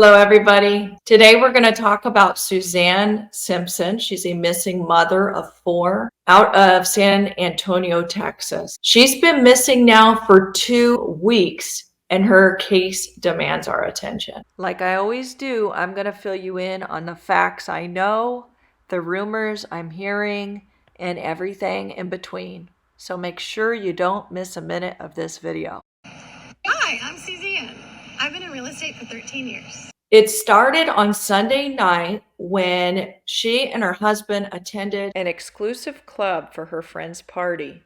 Hello, everybody. Today we're going to talk about Suzanne Simpson. She's a missing mother of 4 out of San Antonio, Texas. She's been missing now for 2 weeks, and her case demands our attention. Like I always do, I'm going to fill you in on the facts I know, the rumors I'm hearing, and everything in between. So make sure you don't miss a minute of this video. Hi, I'm Suzanne. I've been in real estate for 13 years. It started on Sunday night when she and her husband attended an exclusive club for her friend's party.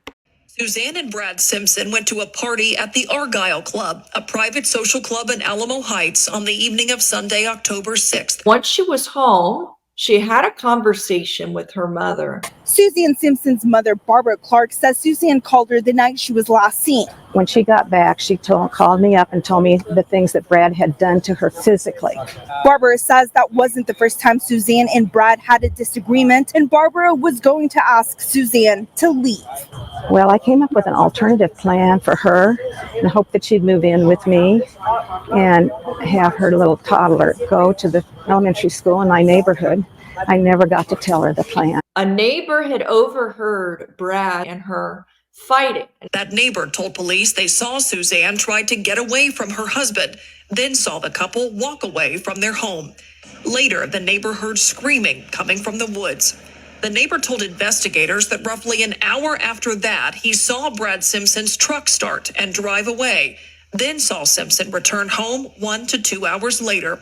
Suzanne and Brad Simpson went to a party at the Argyle Club, a private social club in Alamo Heights, on the evening of Sunday, October 6th. Once she was home, she had a conversation with her mother. Suzanne Simpson's mother, Barbara Clark, says Suzanne called her the night she was last seen. When she got back, she called me up and told me the things that Brad had done to her physically. Barbara says that wasn't the first time Suzanne and Brad had a disagreement, and Barbara was going to ask Suzanne to leave. Well, I came up with an alternative plan for her and hoped that she'd move in with me and have her little toddler go to the elementary school in my neighborhood. I never got to tell her the plan. A neighbor had overheard Brad and her fighting. That neighbor told police they saw Suzanne try to get away from her husband, then saw the couple walk away from their home. Later, the neighbor heard screaming coming from the woods. The neighbor told investigators that roughly an hour after that, he saw Brad Simpson's truck start and drive away, then saw Simpson return home 1 to 2 hours later.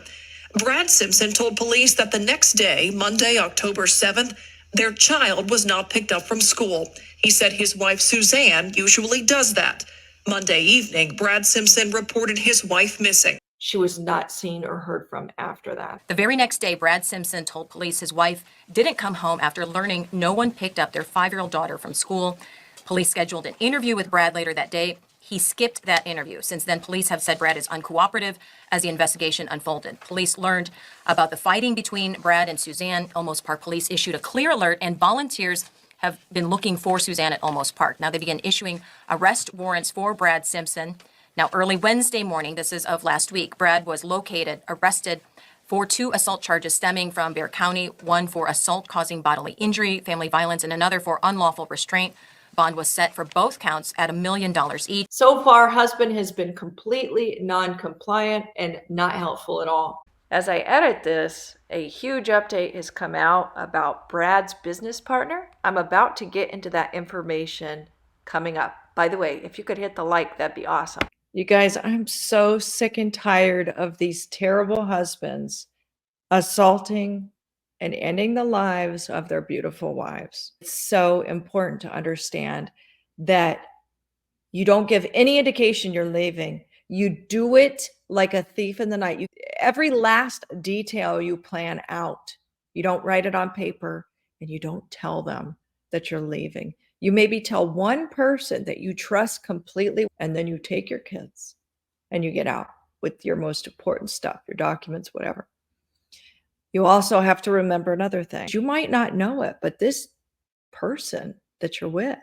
Brad Simpson told police that the next day, Monday, October 7th, their child was not picked up from school. He said his wife, Suzanne, usually does that. Monday evening, Brad Simpson reported his wife missing. She was not seen or heard from after that. The very next day, Brad Simpson told police his wife didn't come home after learning no one picked up their 5-year-old daughter from school. Police scheduled an interview with Brad later that day. He skipped that interview. Since then, police have said Brad is uncooperative as the investigation unfolded. Police learned about the fighting between Brad and Suzanne. Olmos Park police issued a clear alert, and volunteers have been looking for Suzanne at Olmos Park. Now they began issuing arrest warrants for Brad Simpson. Now, early Wednesday morning, this is of last week, Brad was arrested for 2 assault charges stemming from Bexar County, one for assault causing bodily injury, family violence, and another for unlawful restraint. Bond was set for both counts at $1 million each. So far, husband has been completely non-compliant and not helpful at all. As I edit this, a huge update has come out about Brad's business partner. I'm about to get into that information coming up. By the way, if you could hit the like, that'd be awesome. You guys, I'm so sick and tired of these terrible husbands assaulting and ending the lives of their beautiful wives. It's so important to understand that you don't give any indication you're leaving. You do it like a thief in the night. Every last detail you plan out. You don't write it on paper, and you don't tell them that you're leaving. You maybe tell one person that you trust completely, and then you take your kids and you get out with your most important stuff, your documents, whatever. You also have to remember another thing. You might not know it, but this person that you're with,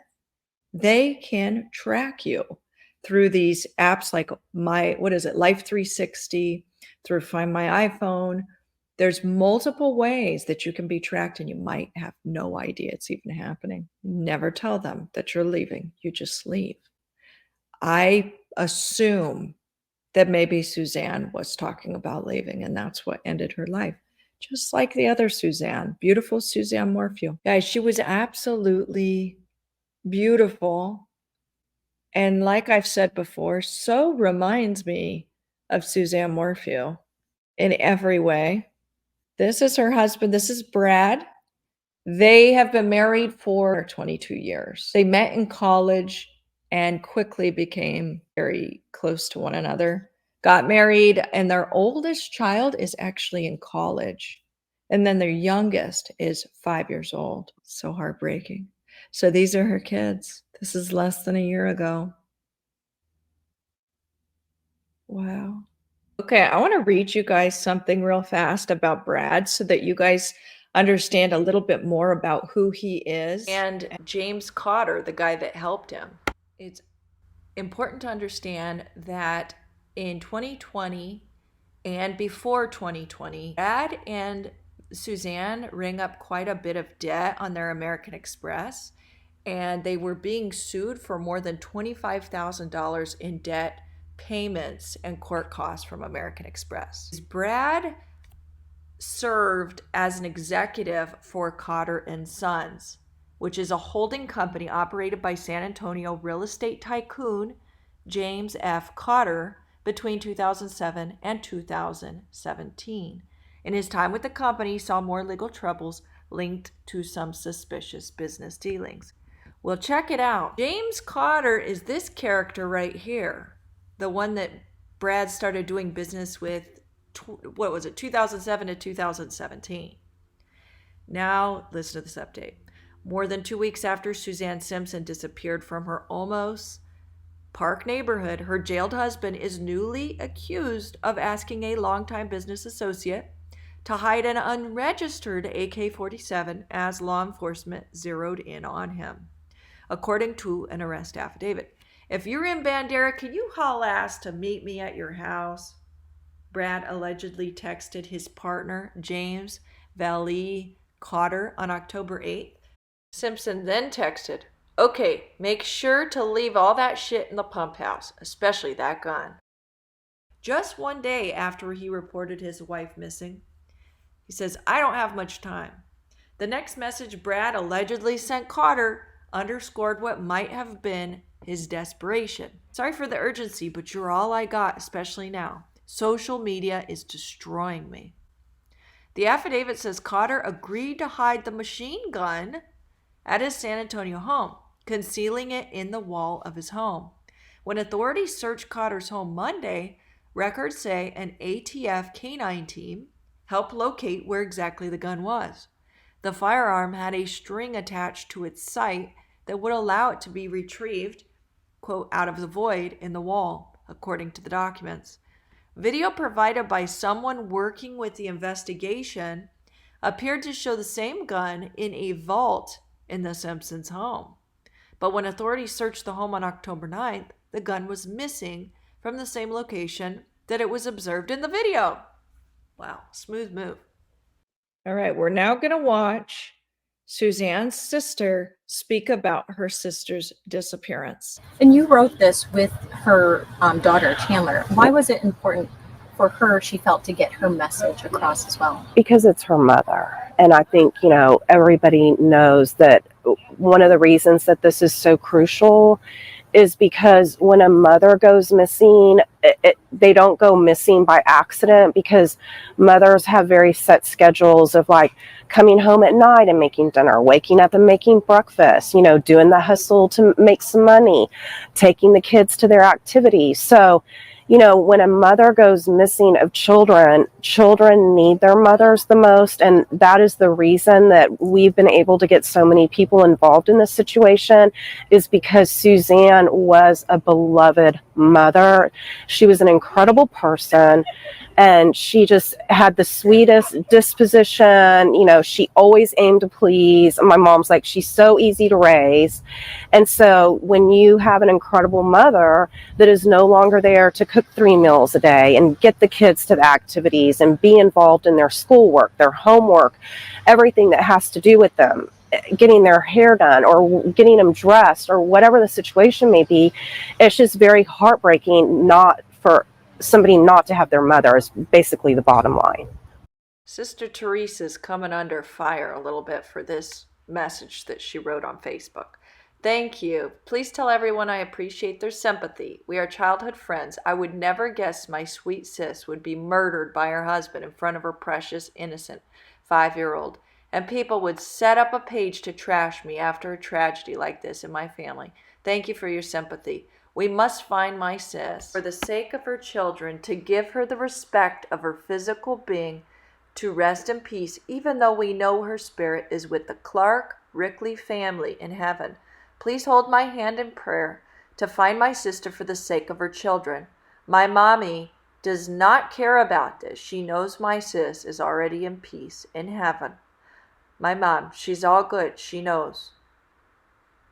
they can track you through these apps like Life 360, through Find My iPhone. There's multiple ways that you can be tracked, and you might have no idea it's even happening. Never tell them that you're leaving. You just leave. I assume that maybe Suzanne was talking about leaving, and that's what ended her life. Just like the other Suzanne, beautiful Suzanne Morphew. Guys, she was absolutely beautiful. And like I've said before, so reminds me of Suzanne Morphew in every way. This is her husband. This is Brad. They have been married for 22 years. They met in college and quickly became very close to one another. Got married, and their oldest child is actually in college. And then their youngest is 5 years old. So heartbreaking. So these are her kids. This is less than a year ago. Wow. Okay, I want to read you guys something real fast about Brad so that you guys understand a little bit more about who he is. And James Cotter, the guy that helped him. It's important to understand that in 2020, and before 2020, Brad and Suzanne ring up quite a bit of debt on their American Express, and they were being sued for more than $25,000 in debt payments and court costs from American Express. Brad served as an executive for Cotter and Sons, which is a holding company operated by San Antonio real estate tycoon James F. Cotter between 2007 and 2017. In his time with the company, he saw more legal troubles linked to some suspicious business dealings. Well, check it out. James Cotter is this character right here, the one that Brad started doing business with, 2007 to 2017. Now, listen to this update. More than 2 weeks after Suzanne Simpson disappeared from her Olmos Park neighborhood, her jailed husband is newly accused of asking a longtime business associate to hide an unregistered AK-47 as law enforcement zeroed in on him, according to an arrest affidavit. If you're in Bandera, can you haul ass to meet me at your house? Brad allegedly texted his partner, James Valee Cotter, on October 8th. Simpson then texted, "Okay, make sure to leave all that shit in the pump house, especially that gun." Just one day after he reported his wife missing, he says, "I don't have much time." The next message Brad allegedly sent Cotter underscored what might have been his desperation. "Sorry for the urgency, but you're all I got, especially now. Social media is destroying me." The affidavit says Cotter agreed to hide the machine gun at his San Antonio home, concealing it in the wall of his home. When authorities searched Cotter's home Monday, records say an ATF canine team helped locate where exactly the gun was. The firearm had a string attached to its sight that would allow it to be retrieved, quote, out of the void in the wall, according to the documents. Video provided by someone working with the investigation appeared to show the same gun in a vault in the Simpsons' home. But when authorities searched the home on October 9th, the gun was missing from the same location that it was observed in the video. Wow, smooth move. All right, we're now going to watch Suzanne's sister speak about her sister's disappearance. And you wrote this with her daughter, Chandler. Why was it important for her, she felt, to get her message across as well? Because it's her mother. And I think, everybody knows that one of the reasons that this is so crucial is because when a mother goes missing, they don't go missing by accident, because mothers have very set schedules of like coming home at night and making dinner, waking up and making breakfast, doing the hustle to make some money, taking the kids to their activities. So, when a mother goes missing of children need their mothers the most. And that is the reason that we've been able to get so many people involved in this situation, is because Suzanne was a beloved mother. She was an incredible person, and she just had the sweetest disposition. She always aimed to please. My mom's like, she's so easy to raise. And so when you have an incredible mother that is no longer there to cook 3 meals a day and get the kids to the activities and be involved in their schoolwork, their homework, everything that has to do with them, getting their hair done or getting them dressed or whatever the situation may be, it's just very heartbreaking not for somebody not to have their mother, is basically the bottom line. Sister Teresa's coming under fire a little bit for this message that she wrote on Facebook. "Thank you. Please tell everyone I appreciate their sympathy. We are childhood friends. I would never guess my sweet sis would be murdered by her husband in front of her precious, innocent 5-year-old. And people would set up a page to trash me after a tragedy like this in my family. Thank you for your sympathy. We must find my sis, for the sake of her children, to give her the respect of her physical being, to rest in peace, even though we know her spirit is with the Clark Rickley family in heaven. Please hold my hand in prayer to find my sister for the sake of her children. My mommy does not care about this. She knows my sis is already in peace in heaven. My mom, she's all good. She knows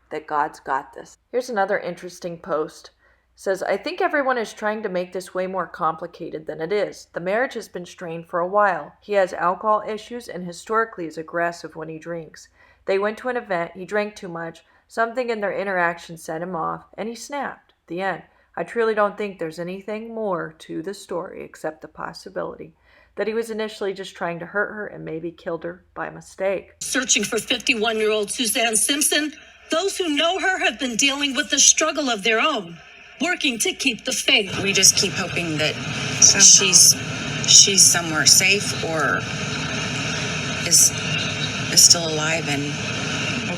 that God's got this." Here's another interesting post. Says, I think everyone is trying to make this way more complicated than it is. The marriage has been strained for a while. He has alcohol issues and historically is aggressive when he drinks. They went to an event, he drank too much, something in their interaction set him off, and he snapped. The end. I truly don't think there's anything more to the story except the possibility that he was initially just trying to hurt her and maybe killed her by mistake. Searching for 51-year-old Suzanne Simpson, those who know her have been dealing with the struggle of their own, working to keep the faith. We just keep hoping that she's somewhere safe or is still alive, and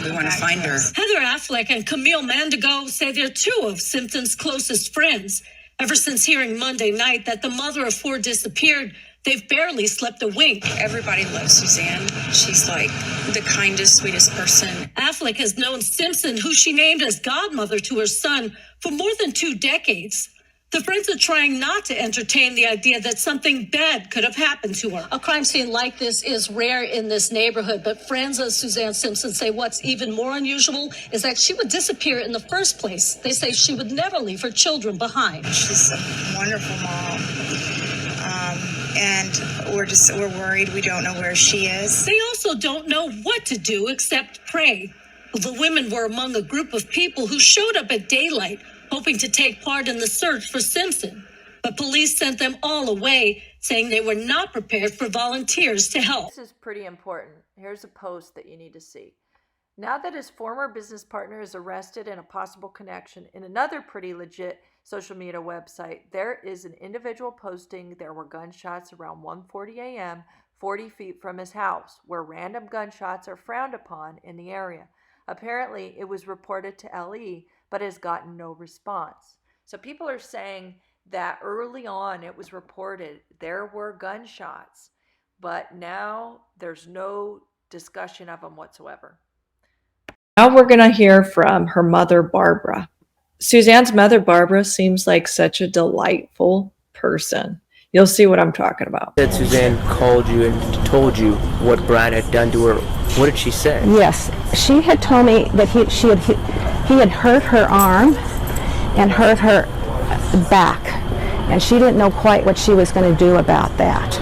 we want to find her. Heather Affleck and Camille Mandigo say they're two of Simpson's closest friends. Ever since hearing Monday night that the mother of four disappeared, they've barely slept a wink. Everybody loves Suzanne. She's like the kindest, sweetest person. Affleck has known Simpson, who she named as godmother to her son, for more than 2 decades. The friends are trying not to entertain the idea that something bad could have happened to her. A crime scene like this is rare in this neighborhood, but friends of Suzanne Simpson say what's even more unusual is that she would disappear in the first place. They say she would never leave her children behind. She's a wonderful mom. And we're worried. We don't know where she is. They also don't know what to do except pray. The women were among a group of people who showed up at daylight, hoping to take part in the search for Simpson. But police sent them all away, saying they were not prepared for volunteers to help. This is pretty important. Here's a post that you need to see. Now that his former business partner is arrested in a possible connection in another pretty legit social media website, there is an individual posting there were gunshots around 1:40 a.m., 40 feet from his house, where random gunshots are frowned upon in the area. Apparently, it was reported to LE, but has gotten no response. So people are saying that early on it was reported there were gunshots, but now there's no discussion of them whatsoever. Now we're going to hear from her mother, Barbara. Suzanne's mother, Barbara, seems like such a delightful person. You'll see what I'm talking about. That Suzanne called you and told you what Brad had done to her. What did she say? Yes, she had told me that he had hurt her arm and hurt her back, and she didn't know quite what she was going to do about that.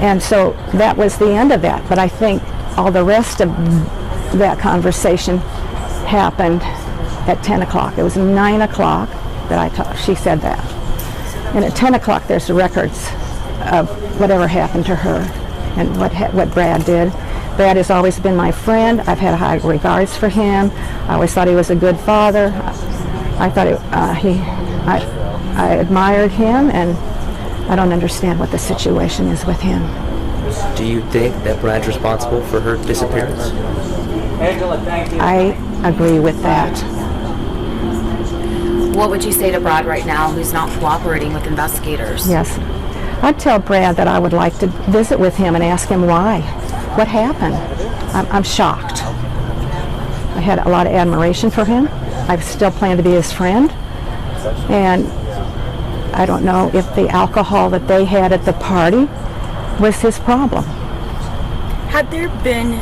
And so that was the end of that. But I think all the rest of that conversation happened at 10 o'clock. It was 9 o'clock that she said that. And at 10 o'clock, there's the records of whatever happened to her and what Brad did. Brad has always been my friend. I've had high regards for him. I always thought he was a good father. I thought I admired him, and I don't understand what the situation is with him. Do you think that Brad's responsible for her disappearance? I agree with that. What would you say to Brad right now, who's not cooperating with investigators? Yes. I'd tell Brad that I would like to visit with him and ask him why. What happened? I'm shocked. I had a lot of admiration for him. I still plan to be his friend. And I don't know if the alcohol that they had at the party was his problem. Had there been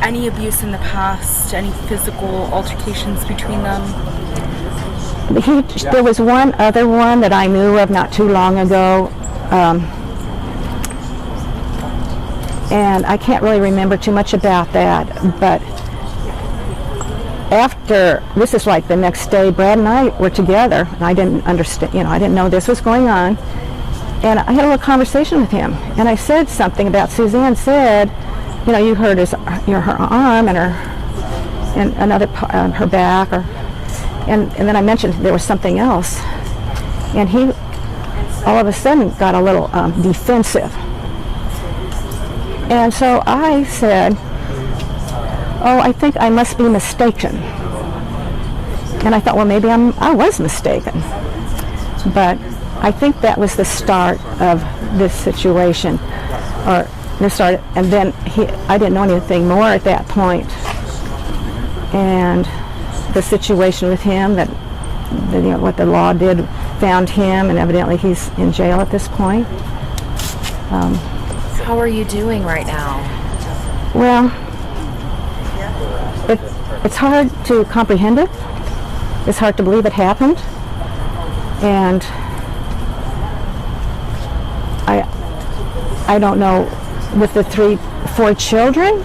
any abuse in the past, any physical altercations between them? There was one other one that I knew of not too long ago, and I can't really remember too much about that, but after, this is like the next day, Brad and I were together, and I didn't understand, I didn't know this was going on, and I had a little conversation with him, and I said something about, Suzanne said, you hurt her arm and another her back, and then I mentioned there was something else, and he all of a sudden got a little defensive, and so I said, "Oh, I think I must be mistaken," and I thought, well, maybe I was mistaken, but I think that was the start of this situation, and then I didn't know anything more at that point, and the situation with him, that what the law did, found him, and evidently he's in jail at this point. How are you doing right now? Well, It's hard to comprehend it. It's hard to believe it happened. And I don't know, with the 4 children,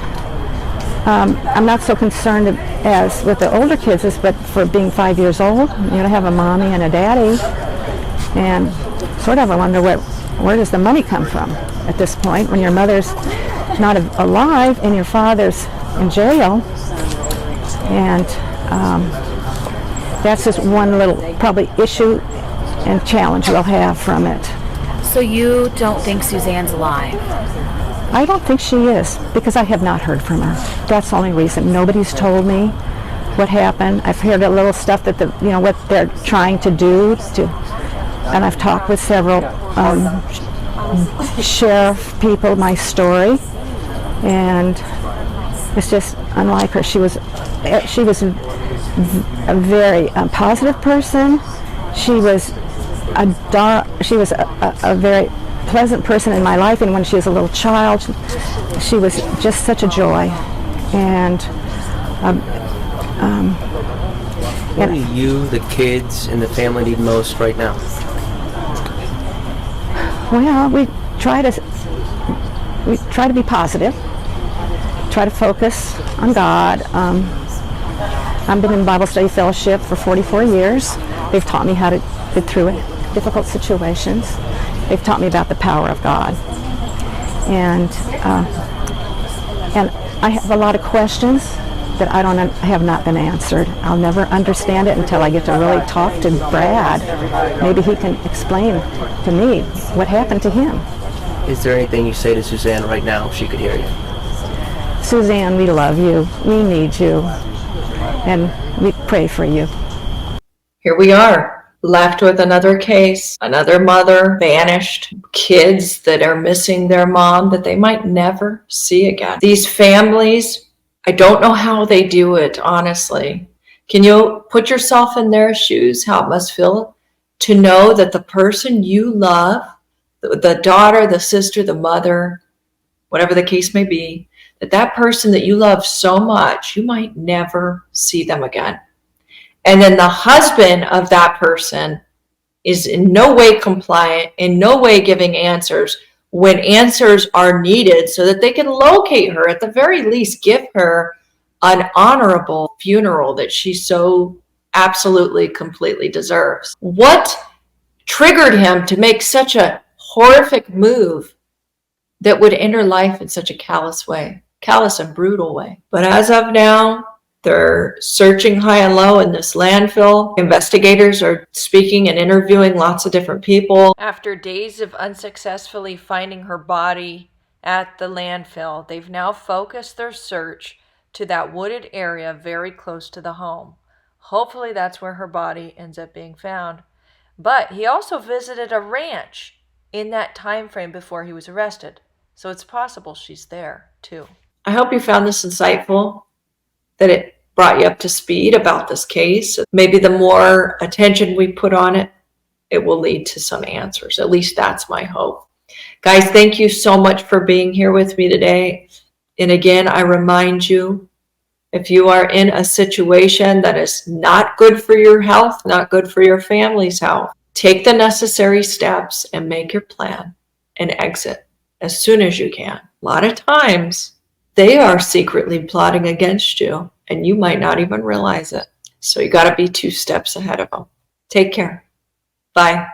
I'm not so concerned as with the older kids, but for being 5 years old, to have a mommy and a daddy. And sort of I wonder where does the money come from at this point when your mother's not alive and your father's in jail. And that's just one little probably issue and challenge we'll have from it. So you don't think Suzanne's alive? I don't think she is, because I have not heard from her. That's the only reason. Nobody's told me what happened. I've heard a little stuff that what they're trying to do and I've talked with several sheriff people, my story, and it's just unlike her. She was a very positive person. She was a very pleasant person in my life, and when she was a little child, she was just such a joy. And what do you, the kids, and the family need most right now? Well, we try to be positive. Try to focus on God. I've been in Bible study fellowship for 44 years. They've taught me how to get through difficult situations. They've taught me about the power of God. And I have a lot of questions that I have not been answered. I'll never understand it until I get to really talk to Brad. Maybe he can explain to me what happened to him. Is there anything you say to Suzanne right now if she could hear you? Suzanne, we love you. We need you. And we pray for you. Here we are, left with another case, another mother vanished, kids that are missing their mom that they might never see again. These families, I don't know how they do it, honestly. Can you put yourself in their shoes, how it must feel to know that the person you love, the daughter, the sister, the mother, whatever the case may be, that person that you love so much, you might never see them again. And then the husband of that person is in no way compliant, in no way giving answers when answers are needed so that they can locate her, at the very least give her an honorable funeral that she so absolutely, completely deserves. What triggered him to make such a horrific move that would end her life in such a callous and brutal way? But as of now, they're searching high and low in this landfill. Investigators are speaking and interviewing lots of different people. After days of unsuccessfully finding her body at the landfill, they've now focused their search to that wooded area very close to the home. Hopefully that's where her body ends up being found. But he also visited a ranch in that time frame before he was arrested. So it's possible she's there too. I hope you found this insightful, that it brought you up to speed about this case. Maybe the more attention we put on it, it will lead to some answers. At least that's my hope. Guys, thank you so much for being here with me today. And again, I remind you, if you are in a situation that is not good for your health, not good for your family's health, take the necessary steps and make your plan and exit as soon as you can. A lot of times, they are secretly plotting against you, and you might not even realize it. So you got to be 2 steps ahead of them. Take care. Bye.